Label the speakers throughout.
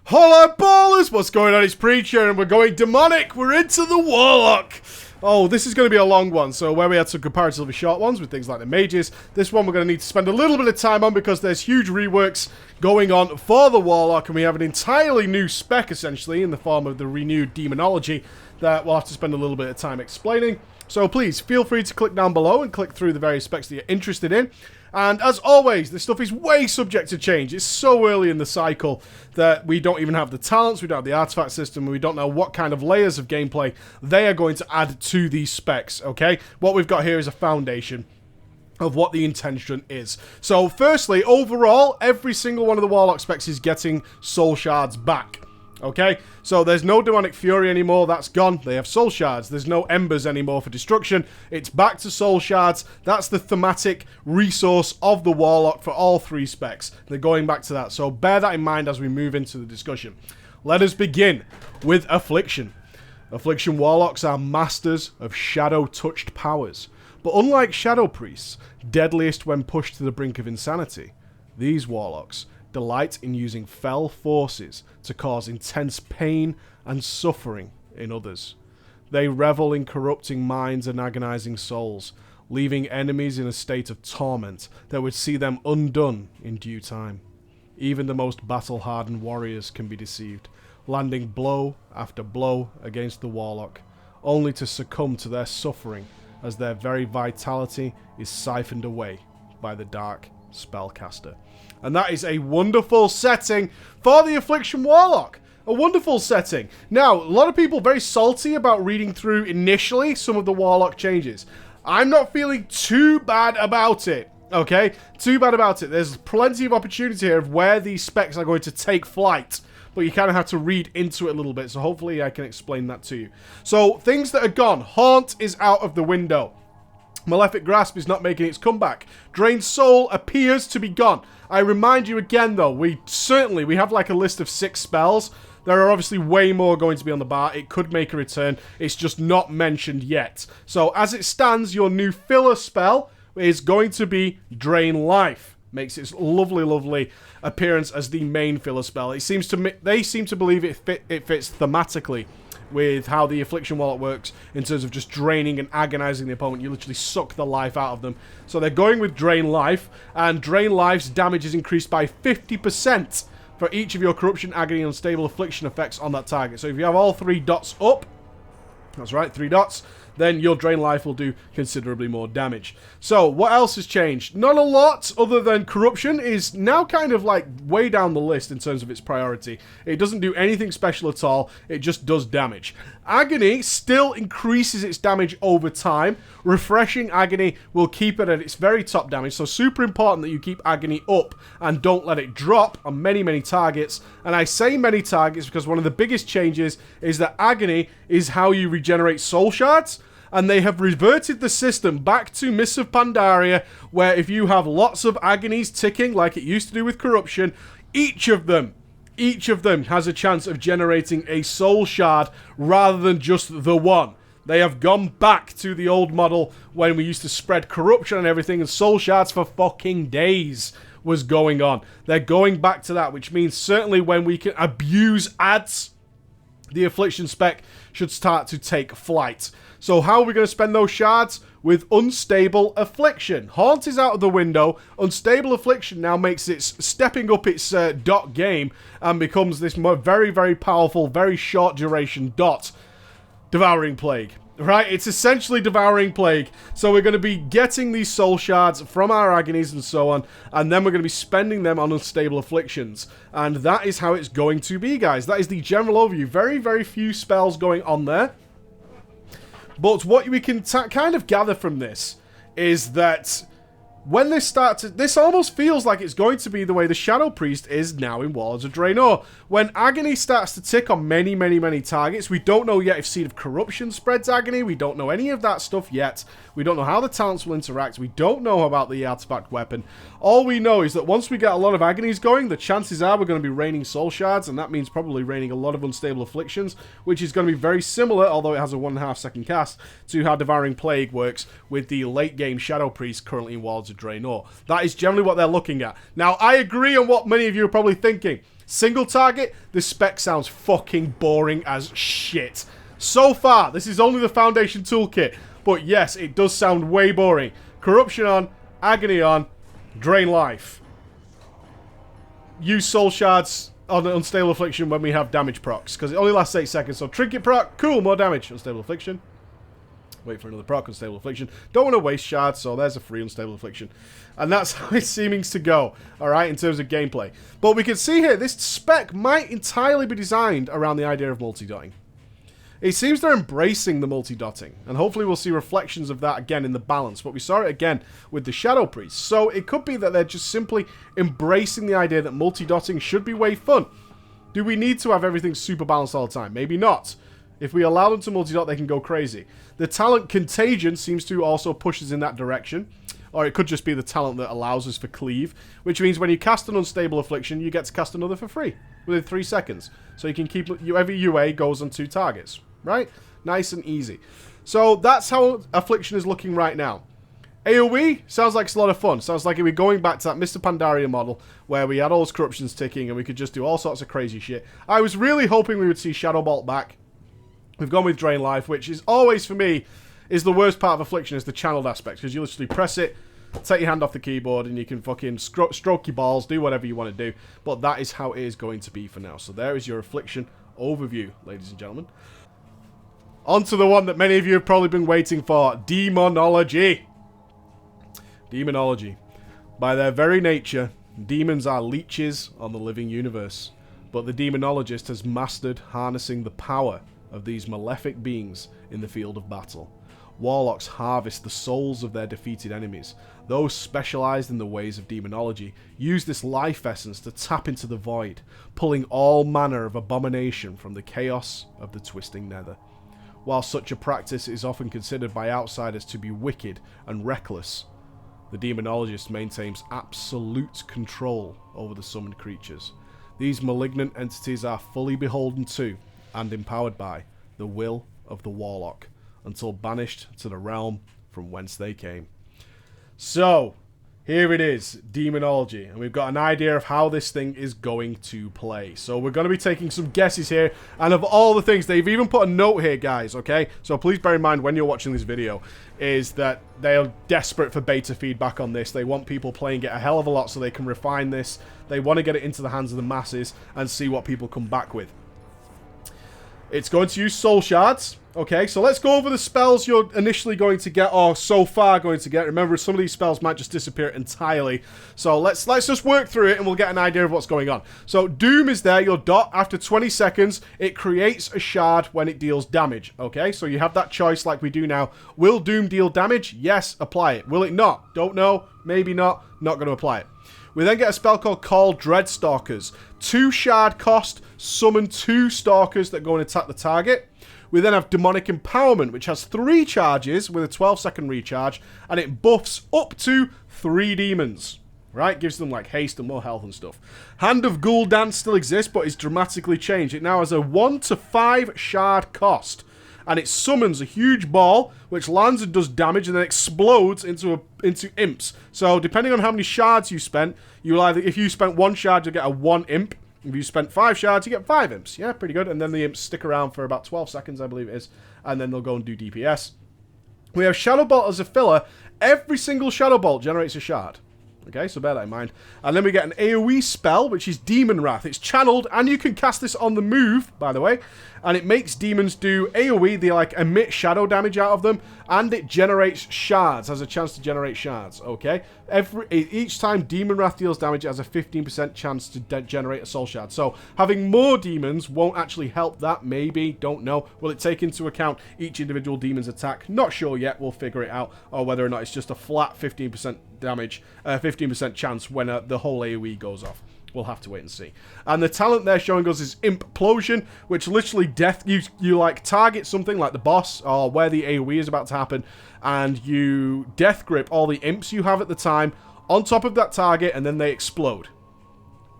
Speaker 1: Hola ballers! What's going on? It's Preacher and we're going demonic! We're into the Warlock! Oh, this is going to be a long one, so where we had some comparatively short ones with things like the mages, this one we're going to need to spend a little bit of time on because there's huge reworks going on for the Warlock and we have an entirely new spec essentially in the form of the renewed Demonology that we'll have to spend a little bit of time explaining. So please, feel free to click down below and click through the various specs that you're interested in. And as always, this stuff is way subject to change. It's so early in the cycle that we don't even have the talents, we don't have the artifact system, and we don't know what kind of layers of gameplay they are going to add to these specs, okay? What we've got here is a foundation of what the intention is. So firstly, overall, every single one of the Warlock specs is getting soul shards back. Okay, so there's no Demonic Fury anymore, that's gone. They have soul shards. There's no embers anymore for destruction. It's back to soul shards. That's the thematic resource of the Warlock for all three specs. They're going back to that, so bear that in mind as we move into the discussion. Let us begin with Affliction. Affliction Warlocks are masters of shadow-touched powers, but unlike Shadow Priests, deadliest when pushed to the brink of insanity, these Warlocks delight in using fell forces to cause intense pain and suffering in others. They revel in corrupting minds and agonizing souls, leaving enemies in a state of torment that would see them undone in due time. Even the most battle-hardened warriors can be deceived, landing blow after blow against the Warlock, only to succumb to their suffering as their very vitality is siphoned away by the dark spellcaster. And that is a wonderful setting for the Affliction Warlock. A wonderful setting. Now, a lot of people very salty about reading through initially some of the Warlock changes. I'm not feeling too bad about it. Okay? Too bad about it. There's plenty of opportunity here of where these specs are going to take flight. But you kind of have to read into it a little bit. So hopefully I can explain that to you. So, things that are gone. Haunt is out of the window. Malefic Grasp is not making its comeback. Drained Soul appears to be gone. I remind you again though, we have like a list of 6 spells. There are obviously way more going to be on the bar. It could make a return. It's just not mentioned yet. So as it stands, your new filler spell is going to be Drain Life. Makes its lovely, lovely appearance as the main filler spell. They seem to believe it fits thematically with how the Affliction Warlock works in terms of just draining and agonizing the opponent. You literally suck the life out of them. So they're going with Drain Life, and Drain Life's damage is increased by 50% for each of your Corruption, Agony, and Unstable Affliction effects on that target. So if you have all 3 dots up, that's right, 3 dots, then your Drain Life will do considerably more damage. So, what else has changed? Not a lot, other than Corruption is now kind of like way down the list in terms of its priority. It doesn't do anything special at all, it just does damage. Agony still increases its damage over time. Refreshing Agony will keep it at its very top damage, so super important that you keep Agony up and don't let it drop on many, many targets. And I say many targets because one of the biggest changes is that Agony is how you regenerate soul shards. And they have reverted the system back to Mists of Pandaria, where if you have lots of agonies ticking, like it used to do with Corruption, each of them has a chance of generating a soul shard rather than just the one. They have gone back to the old model when we used to spread Corruption and everything, and soul shards for fucking days was going on. They're going back to that, which means certainly when we can abuse ads, the Affliction spec should start to take flight. So how are we going to spend those shards? With Unstable Affliction. Haunt is out of the window. Unstable Affliction now makes its stepping up its dot game and becomes this very, very powerful, very short duration dot. Devouring Plague. Right? It's essentially Devouring Plague. So we're going to be getting these soul shards from our agonies and so on, and then we're going to be spending them on Unstable Afflictions. And that is how it's going to be, guys. That is the general overview. Very, very few spells going on there. But what we can kind of gather from this is that when they start to... This almost feels like it's going to be the way the Shadow Priest is now in Warlords of Draenor. When Agony starts to tick on many, many, many targets, we don't know yet if Seed of Corruption spreads Agony. We don't know any of that stuff yet. We don't know how the talents will interact. We don't know about the artifact weapon. All we know is that once we get a lot of Agonies going, the chances are we're going to be raining Soul Shards, and that means probably raining a lot of Unstable Afflictions, which is going to be very similar, although it has a 1.5 second cast, to how Devouring Plague works with the late game Shadow Priest currently in Warlords of Draenor. That is generally what they're looking at. Now, I agree on what many of you are probably thinking. Single target, this spec sounds fucking boring as shit. So far, this is only the Foundation toolkit, but yes, it does sound way boring. Corruption on, Agony on, Drain Life. Use Soul Shards on Unstable Affliction when we have damage procs, because it only lasts 8 seconds. So Trinket proc, cool, more damage. Unstable Affliction. Wait for another proc, Unstable Affliction. Don't want to waste shards, so there's a free Unstable Affliction. And that's how it seems to go, alright, in terms of gameplay. But we can see here, this spec might entirely be designed around the idea of multi-dotting. It seems they're embracing the multi-dotting, and hopefully we'll see reflections of that again in the balance. But we saw it again with the Shadow Priest. So it could be that they're just simply embracing the idea that multi-dotting should be way fun. Do we need to have everything super balanced all the time? Maybe not. If we allow them to multi-dot, they can go crazy. The talent Contagion seems to also push us in that direction. Or it could just be the talent that allows us for Cleave, which means when you cast an Unstable Affliction, you get to cast another for free within 3 seconds. So you can keep... Every UA goes on 2 targets, right? Nice and easy. So that's how Affliction is looking right now. AoE sounds like it's a lot of fun. Sounds like we're going back to that Mr. Pandaria model where we had all those corruptions ticking and we could just do all sorts of crazy shit. I was really hoping we would see Shadow Bolt back. We've gone with Drain Life, which is always, for me, is the worst part of Affliction, is the channeled aspect. Because you literally press it, take your hand off the keyboard, and you can fucking stroke your balls, do whatever you want to do. But that is how it is going to be for now. So there is your Affliction overview, ladies and gentlemen. On to the one that many of you have probably been waiting for, Demonology. Demonology. By their very nature, demons are leeches on the living universe. But the Demonologist has mastered harnessing the power of these malefic beings in the field of battle. Warlocks harvest the souls of their defeated enemies. Those specialized in the ways of demonology use this life essence to tap into the void, pulling all manner of abomination from the chaos of the twisting nether. While such a practice is often considered by outsiders to be wicked and reckless, the Demonologist maintains absolute control over the summoned creatures. These malignant entities are fully beholden to, and empowered by, the will of the Warlock, until banished to the realm from whence they came. So, here it is, Demonology, and we've got an idea of how this thing is going to play. So we're going to be taking some guesses here, and of all the things, they've even put a note here, guys, okay? So please bear in mind when you're watching this video, is that they are desperate for beta feedback on this. They want people playing it a hell of a lot so they can refine this. They want to get it into the hands of the masses and see what people come back with. It's going to use Soul Shards. Okay, so let's go over the spells you're initially going to get, or so far going to get. Remember, some of these spells might just disappear entirely. So let's just work through it and we'll get an idea of what's going on. So Doom is there, your dot. After 20 seconds, it creates a shard when it deals damage. Okay, so you have that choice like we do now. Will Doom deal damage? Yes, apply it. Will it not? Don't know. Maybe not. Not going to apply it. We then get a spell called Call Dreadstalkers. 2 shard cost, summon 2 stalkers that go and attack the target. We then have Demonic Empowerment, which has 3 charges with a 12-second recharge, and it buffs up to 3 demons. Right? Gives them like haste and more health and stuff. Hand of Gul'dan still exists, but it's dramatically changed. It now has a 1 to 5 shard cost. And it summons a huge ball, which lands and does damage, and then explodes into imps. So, depending on how many shards you spent, you'll either, if you spent 1 shard, you'll get a 1 imp. If you spent 5 shards, you get 5 imps. Yeah, pretty good. And then the imps stick around for about 12 seconds, I believe it is. And then they'll go and do DPS. We have Shadow Bolt as a filler. Every single Shadow Bolt generates a shard. Okay, so bear that in mind. And then we get an AoE spell, which is Demon Wrath. It's channeled, and you can cast this on the move, by the way. And it makes demons do AoE. They, like, emit shadow damage out of them. And it generates shards. Has a chance to generate shards, okay? Each time Demon Wrath deals damage, it has a 15% chance to generate a soul shard. So, having more demons won't actually help that, maybe. Don't know. Will it take into account each individual demon's attack? Not sure yet. We'll figure it out. Or whether or not it's just a flat 15% damage, 15% chance when the whole AoE goes off. We'll have to wait and see. And the talent they're showing us is Implosion, which literally you like target something like the boss or where the AoE is about to happen, and you death grip all the imps you have at the time on top of that target, and then they explode.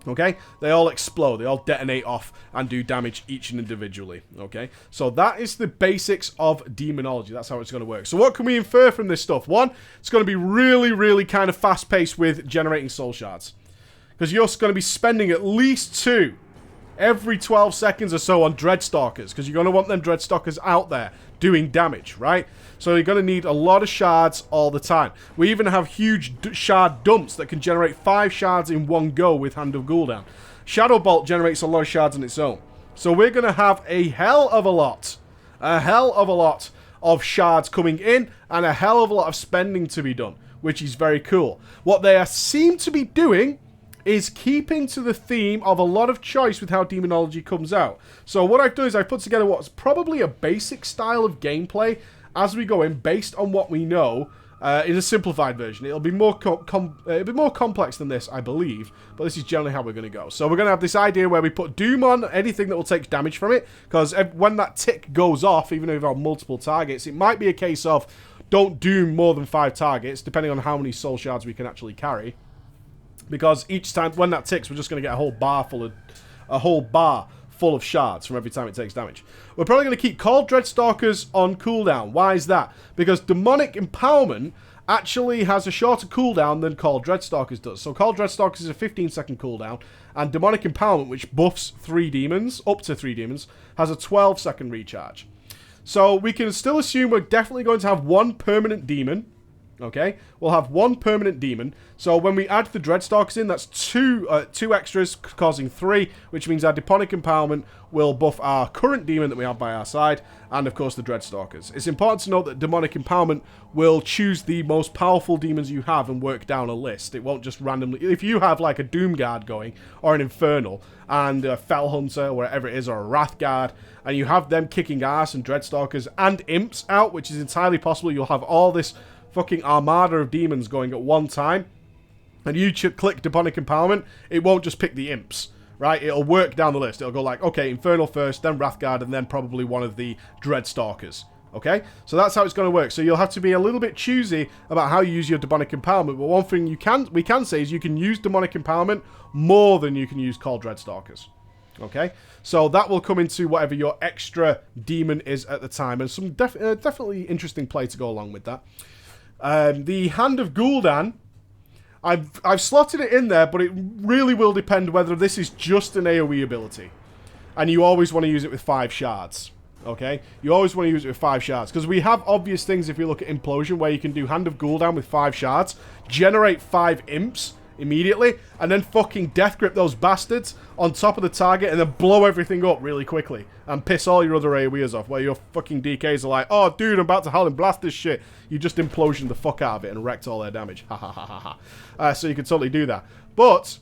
Speaker 1: Okay? They all explode. They all detonate off and do damage each and individually. Okay? So that is the basics of Demonology. That's how it's going to work. So what can we infer from this stuff? 1, it's going to be really, really kind of fast-paced with generating soul shards. Because you're going to be spending at least 2 every 12 seconds or so on Dreadstalkers, because you're going to want them Dreadstalkers out there doing damage, right? So you're going to need a lot of shards all the time. We even have huge shard dumps that can generate 5 shards in one go with Hand of Gul'dan. Shadow Bolt generates a lot of shards on its own. So we're going to have a hell of a lot of shards coming in and a hell of a lot of spending to be done, which is very cool. What they seem to be doing is keeping to the theme of a lot of choice with how Demonology comes out. So what I've done is I've put together what's probably a basic style of gameplay as we go in, based on what we know, in a simplified version. It'll be more complex than this, I believe, but this is generally how we're going to go. So we're going to have this idea where we put Doom on anything that will take damage from it, because when that tick goes off, even if you've got multiple targets, it might be a case of don't doom more than 5 targets, depending on how many soul shards we can actually carry. Because each time when that ticks, we're just going to get a whole bar full of shards from every time it takes damage. We're probably going to keep Called Dreadstalkers on cooldown. Why is that? Because Demonic Empowerment actually has a shorter cooldown than Called Dreadstalkers does. So Called Dreadstalkers is a 15-second cooldown, and Demonic Empowerment, which buffs 3 demons, up to 3 demons, has a 12-second recharge. So we can still assume we're definitely going to have 1 permanent demon. Okay, we'll have 1 permanent demon. So when we add the Dreadstalkers in, that's 2 extras, causing 3, which means our Demonic Empowerment will buff our current demon that we have by our side, and of course the Dreadstalkers. It's important to note that Demonic Empowerment will choose the most powerful demons you have and work down a list. It won't just randomly... If you have like a Doomguard going, or an Infernal, and a Fell Hunter, or whatever it is, or a Wrathguard, and you have them kicking ass and Dreadstalkers and Imps out, which is entirely possible, you'll have all this fucking armada of demons going at one time, and you click Demonic Empowerment, it won't just pick the Imps, right? It'll work down the list. It'll go like, okay, Infernal first, then Wrathguard, and then probably one of the Dreadstalkers. Okay? So that's how it's going to work. So you'll have to be a little bit choosy about how you use your Demonic Empowerment, but one thing we can say is you can use Demonic Empowerment more than you can use Called Dreadstalkers. Okay? So that will come into whatever your extra demon is at the time, and some definitely interesting play to go along with that. The Hand of Gul'dan, I've slotted it in there, but it really will depend whether this is just an AoE ability. And you always want to use it with 5 shards. Okay? You always want to use it with 5 shards. Because we have obvious things if you look at Implosion, where you can do Hand of Gul'dan with 5 shards, generate 5 imps immediately, and then fucking death grip those bastards on top of the target, and then blow everything up really quickly, and piss all your other AoEers off, where your fucking DKs are like, oh dude, I'm about to Howling Blast this shit. You just implosion the fuck out of it and wrecked all their damage. Ha ha ha ha ha. So you can totally do that. But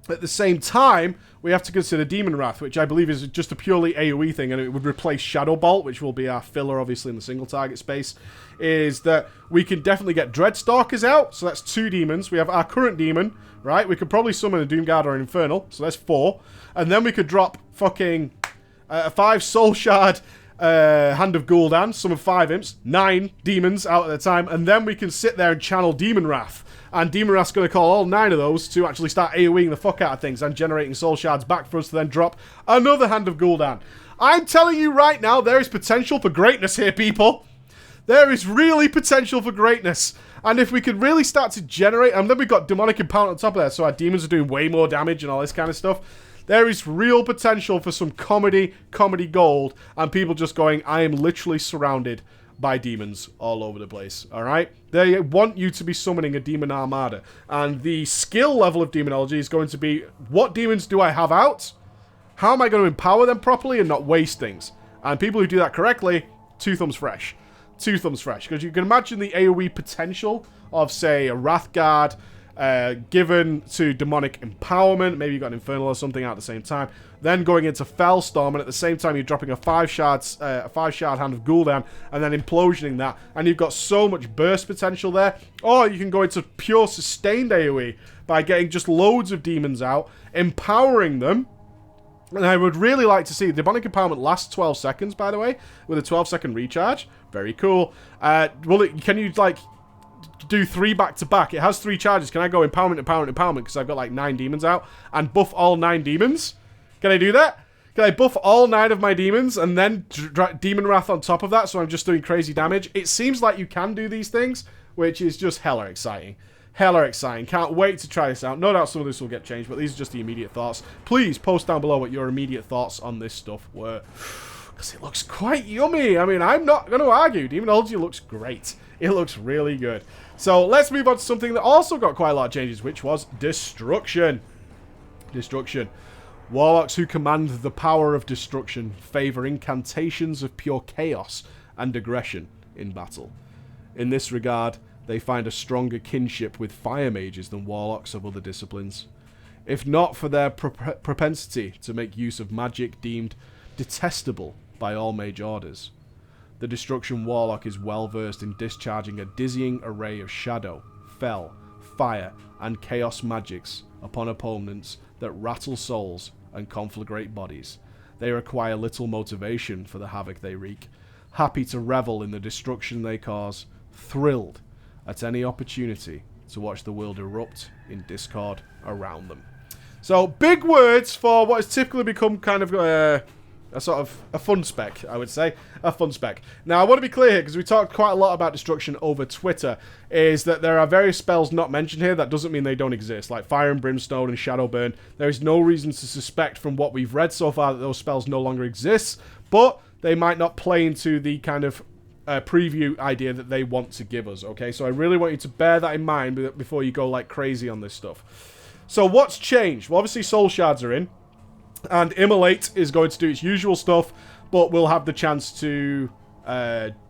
Speaker 1: at the same time, we have to consider Demon Wrath, which I believe is just a purely AoE thing, and it would replace Shadow Bolt, which will be our filler, obviously, in the single target space. Is that we can definitely get Dreadstalkers out, so that's 2 demons. We have our current demon, right? We could probably summon a Doomguard or an Infernal, so that's 4. And then we could drop fucking 5 Soul Shard Hand of Gul'dan, summon 5 imps, 9 demons out at a time, and then we can sit there and channel Demon Wrath. And Demon Wrath's going to call all 9 of those to actually start AoEing the fuck out of things and generating soul shards back for us to then drop another Hand of Gul'dan. I'm telling you right now, there is potential for greatness here, people. There is really potential for greatness. And if we could really start to generate... And then we've got Demonic Empowerment on top of that, so our demons are doing way more damage and all this kind of stuff. There is real potential for some comedy gold, and people just going, I am literally surrounded by demons all over the place, alright? They want you to be summoning a demon armada. And the skill level of Demonology is going to be, what demons do I have out? How am I going to empower them properly and not waste things? And people who do that correctly, 2 thumbs fresh. 2 thumbs fresh. Because you can imagine the AoE potential of, say, a Wrathguard, given to Demonic Empowerment. Maybe you've got an Infernal or something out at the same time. Then going into Fellstorm, and at the same time you're dropping a 5-shard Hand of Gul'dan, and then implosioning that. And you've got so much burst potential there. Or you can go into pure sustained AoE by getting just loads of demons out, empowering them. And I would really like to see... Demonic Empowerment lasts 12 seconds, by the way, with a 12-second recharge. Very cool. Can you, like... do 3 back-to-back. It has 3 charges. Can I go Empowerment, Empowerment, Empowerment, because I've got like 9 demons out, and buff all 9 demons? Can I do that? Can I buff all 9 of my demons and then Demon Wrath on top of that, so I'm just doing crazy damage? It seems like you can do these things, which is just hella exciting. hella exciting. Can't wait to try this out. No doubt some of this will get changed, but these are just the immediate thoughts. Please post down below what your immediate thoughts on this stuff were, because it looks quite yummy. I mean, I'm not going to argue. Demonology looks great. It looks really good. So let's move on to something that also got quite a lot of changes, which was Destruction. Destruction. Warlocks who command the power of destruction favor incantations of pure chaos and aggression in battle. In this regard, they find a stronger kinship with fire mages than warlocks of other disciplines. If not for their propensity to make use of magic deemed detestable by all mage orders, the Destruction Warlock is well versed in discharging a dizzying array of shadow, fel, fire, and chaos magics upon opponents that rattle souls and conflagrate bodies. They require little motivation for the havoc they wreak, happy to revel in the destruction they cause, thrilled at any opportunity to watch the world erupt in discord around them. So, big words for what has typically become kind of a sort of a fun spec, I would say. A fun spec. Now, I want to be clear here, because we talked quite a lot about destruction over Twitter, is that there are various spells not mentioned here. That doesn't mean they don't exist, like Fire and Brimstone and Shadow Burn. There is no reason to suspect from what we've read so far that those spells no longer exist, but they might not play into the kind of preview idea that they want to give us, okay? So I really want you to bear that in mind before you go like crazy on this stuff. So what's changed? Well, obviously Soul Shards are in. And Immolate is going to do its usual stuff, but we'll have the chance to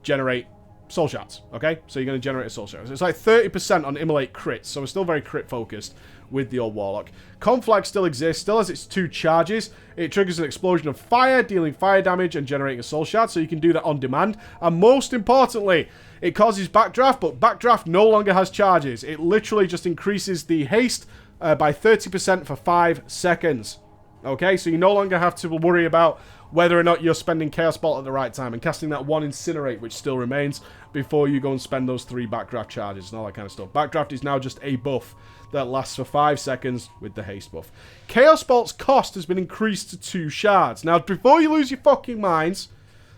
Speaker 1: generate Soul Shards, okay? So you're going to generate a Soul Shard. So it's like 30% on Immolate crits, so we're still very crit focused with the old Warlock. Conflag still exists, still has its 2 charges. It triggers an explosion of fire, dealing fire damage and generating a Soul Shard, so you can do that on demand. And most importantly, it causes Backdraft, but Backdraft no longer has charges. It literally just increases the haste by 30% for 5 seconds. Okay, so you no longer have to worry about whether or not you're spending Chaos Bolt at the right time and casting that 1 Incinerate, which still remains, before you go and spend those 3 Backdraft charges and all that kind of stuff. Backdraft is now just a buff that lasts for 5 seconds with the haste buff. Chaos Bolt's cost has been increased to 2 shards. Now, before you lose your fucking minds,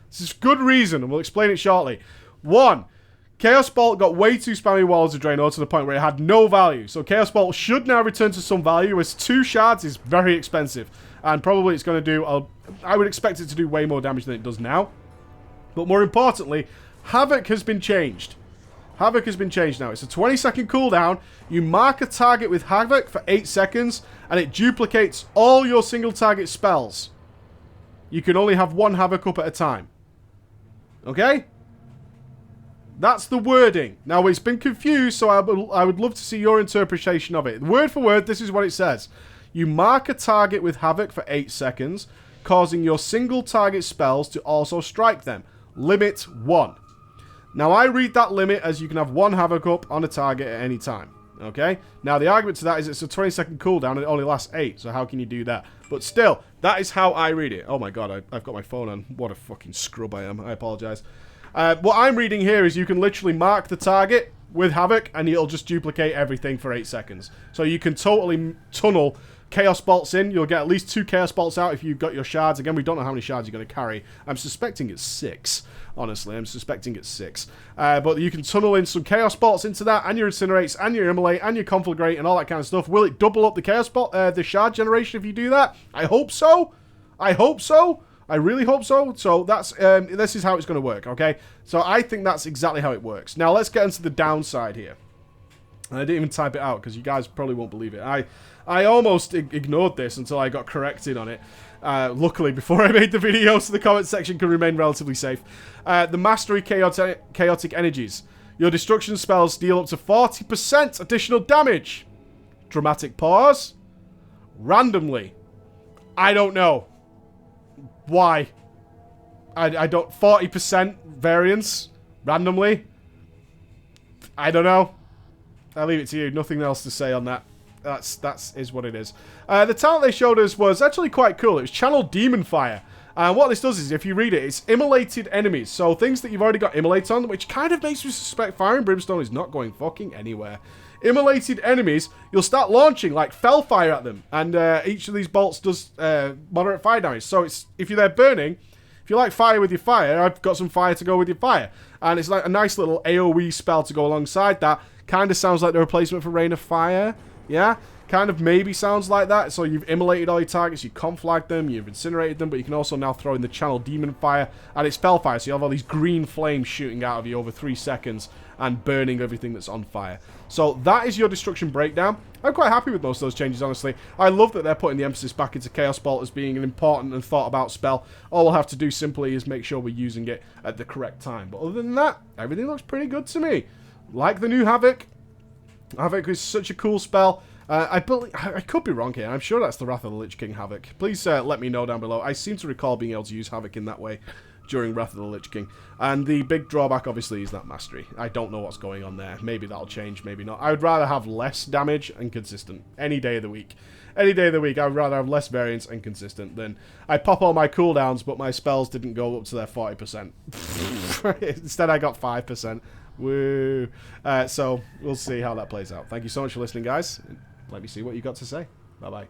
Speaker 1: this is good reason, and we'll explain it shortly. 1, Chaos Bolt got way too spammy Walls of Draenor to the point where it had no value. So Chaos Bolt should now return to some value, as 2 shards is very expensive. And probably it's going to do, I would expect it to do way more damage than it does now. But more importantly, Havoc has been changed. Havoc has been changed now. It's a 20-second cooldown. You mark a target with Havoc for 8 seconds, and it duplicates all your single target spells. You can only have 1 Havoc up at a time. Okay? That's the wording. Now, it's been confused, so I would love to see your interpretation of it. Word for word, this is what it says. You mark a target with Havoc for 8 seconds, causing your single target spells to also strike them. Limit 1. Now, I read that limit as you can have 1 Havoc up on a target at any time. Okay? Now, the argument to that is it's a 20-second cooldown and it only lasts 8, so how can you do that? But still, that is how I read it. Oh my god, I've got my phone on. What a fucking scrub I am. I apologize. What I'm reading here is you can literally mark the target with Havoc and it'll just duplicate everything for 8 seconds. So you can totally tunnel Chaos Bolts in. You'll get at least 2 Chaos Bolts out if you've got your shards. Again, we don't know how many shards you're going to carry. I'm suspecting it's 6. Honestly, I'm suspecting it's 6. But you can tunnel in some Chaos Bolts into that, and your Incinerates, and your Immolate, and your Conflagrate, and all that kind of stuff. Will it double up the Chaos Bolt, the shard generation if you do that? I hope so. I hope so. I really hope so. So that's this is how it's going to work, okay? So I think that's exactly how it works. Now let's get into the downside here. And I didn't even type it out because you guys probably won't believe it. I almost ignored this until I got corrected on it. Luckily, before I made the video, so the comment section can remain relatively safe. The Mastery Chaotic Energies. Your destruction spells deal up to 40% additional damage. Dramatic pause. Randomly. I don't know. Why? I don't... 40% variance? Randomly? I don't know. I'll leave it to you. Nothing else to say on that. That's is what it is. The talent they showed us was actually quite cool. It was Channel Demon Fire. And what this does is, if you read it, it's immolated enemies. So things that you've already got immolate on, which kind of makes me suspect Fire and Brimstone is not going fucking anywhere. Immolated enemies, you'll start launching like Fel Fire at them. And each of these bolts does moderate fire damage. So it's if you're there burning, if If you like fire with your fire, I've got some fire to go with your fire. And it's like a nice little AoE spell to go alongside that. Kind of sounds like the replacement for Rain of Fire. Yeah? Kind of maybe sounds like that. So you've immolated all your targets, you conflagged them, you've incinerated them, but you can also now throw in the Channel Demon Fire. And it's Spell Fire, so you have all these green flames shooting out of you over 3 seconds and burning everything that's on fire. So that is your destruction breakdown. I'm quite happy with most of those changes, honestly. I love that they're putting the emphasis back into Chaos Bolt as being an important and thought about spell. All we'll have to do simply is make sure we're using it at the correct time. But other than that, everything looks pretty good to me. Like the new Havoc. Havoc is such a cool spell. I could be wrong here. I'm sure that's the Wrath of the Lich King Havoc. Please let me know down below. I seem to recall being able to use Havoc in that way during Wrath of the Lich King. And the big drawback, obviously, is that Mastery. I don't know what's going on there. Maybe that'll change, maybe not. I would rather have less damage and consistent any day of the week. Any day of the week, I would rather have less variance and consistent than I pop all my cooldowns, but my spells didn't go up to their 40%. Instead, I got 5%. Woo. So, we'll see how that plays out. Thank you so much for listening, guys. Let me see what you got to say. Bye-bye.